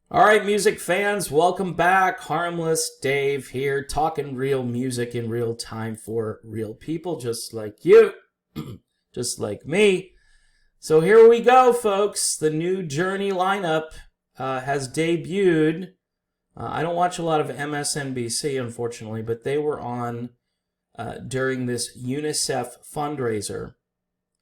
All right, music fans, welcome back. Harmless Dave here, talking real music in real time for real people just like you, just like me. So here we go, folks. The new Journey lineup has debuted. I don't watch a lot of MSNBC, unfortunately, but they were on during this Unicef fundraiser.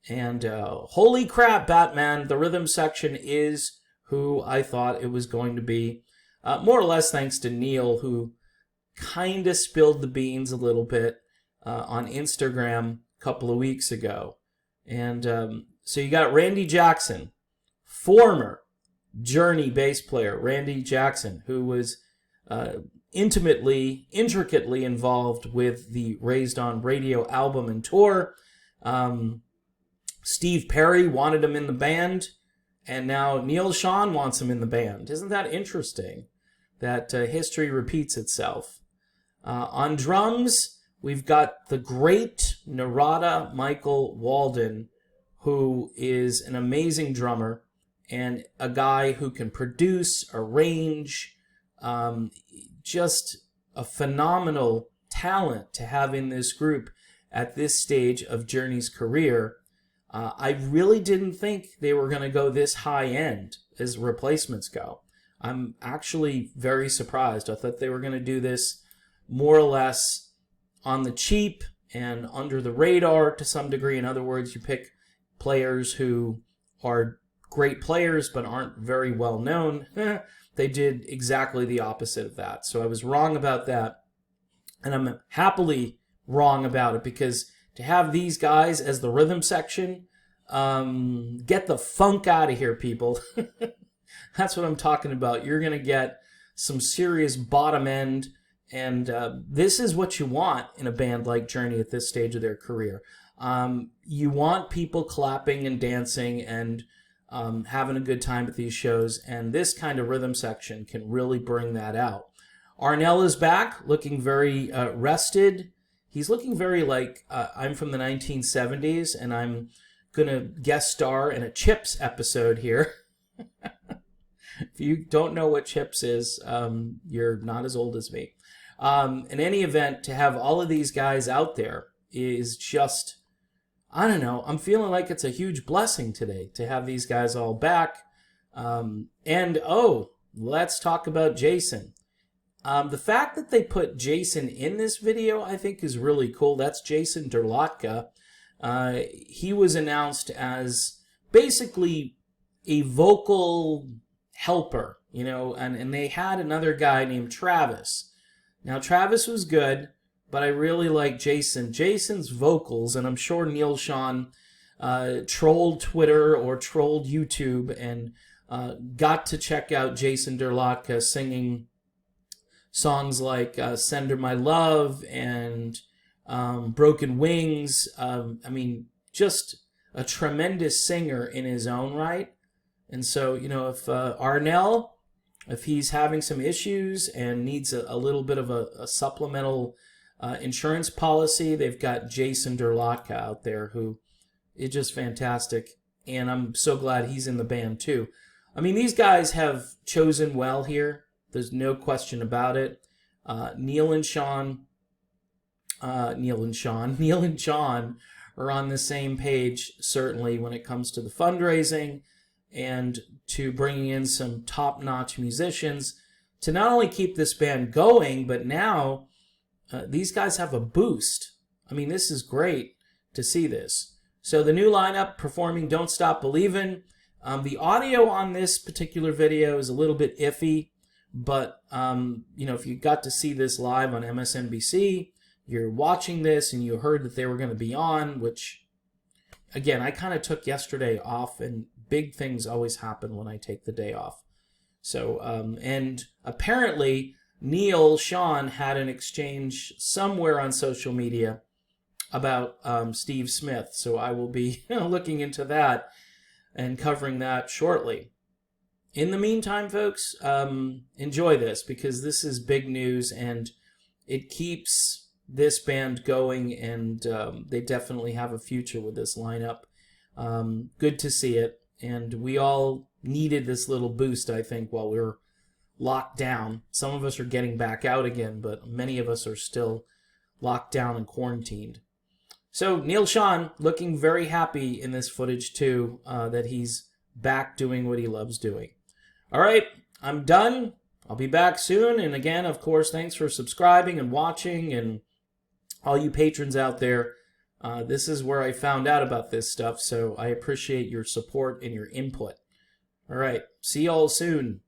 And holy crap, Batman, the rhythm section is who I thought it was going to be. More or less thanks to Neal, who kind of spilled the beans a little bit on Instagram a couple of weeks ago. And so you got Randy Jackson, former Journey bass player Randy Jackson, who was intricately involved with the Raised on Radio album and tour. Steve Perry wanted him in the band, and now Neal Schon wants him in the band. Isn't that interesting that history repeats itself? On drums, we've got the great Narada Michael Walden, who is an amazing drummer and a guy who can produce, arrange, just a phenomenal talent to have in this group at this stage of Journey's career. I really didn't think they were going to go this high end as replacements go. I'm actually very surprised. I thought they were going to do this more or less on the cheap and under the radar to some degree. In other words, you pick players who are great players but aren't very well known. They did exactly the opposite of that. So I was wrong about that. And I'm happily wrong about it, because to have these guys as the rhythm section, get the funk out of here, people. That's what I'm talking about. You're going to get some serious bottom end, and this is what you want in a band like Journey at this stage of their career. You want people clapping and dancing and having a good time at these shows, and this kind of rhythm section can really bring that out. Arnold is back, looking very rested. He's looking very like I'm from the 1970s, and I'm going to guest star in a Chips episode here. If you don't know what Chips is, you're not as old as me. In any event, to have all of these guys out there is just, I don't know, I'm feeling like it's a huge blessing today to have these guys all back. Let's talk about Jason. The fact that they put Jason in this video, I think, is really cool. That's Jason Derlotka. He was announced as basically a vocal helper, and they had another guy named Travis. Now, Travis was good, but I really like Jason. Jason's vocals, and I'm sure Neal Schon trolled Twitter or trolled YouTube and got to check out Jason Derlotka singing songs like Send Her My Love and Broken Wings. Just a tremendous singer in his own right. And so, if Arnold, if he's having some issues and needs a little bit of a supplemental insurance policy, they've got Jason Derlotka out there, who is just fantastic. And I'm so glad he's in the band too. I mean, these guys have chosen well here. There's no question about it. Neal and John are on the same page, certainly, when it comes to the fundraising and to bringing in some top-notch musicians to not only keep this band going, but now these guys have a boost. I mean, this is great to see this. So the new lineup performing Don't Stop Believin'. The audio on this particular video is a little bit iffy. But, if you got to see this live on MSNBC, you're watching this and you heard that they were going to be on, which, again, I kind of took yesterday off, and big things always happen when I take the day off. So, and apparently Neal Schon had an exchange somewhere on social media about Steve Smith. So I will be looking into that and covering that shortly. In the meantime, folks, enjoy this, because this is big news and it keeps this band going, and they definitely have a future with this lineup. Good to see it, and we all needed this little boost, I think, while we were locked down. Some of us are getting back out again, but many of us are still locked down and quarantined. So Neal Schon looking very happy in this footage too, that he's back doing what he loves doing. All right, I'm done. I'll be back soon. And again, of course, thanks for subscribing and watching, and all you patrons out there. This is where I found out about this stuff, so I appreciate your support and your input. All right, see y'all soon.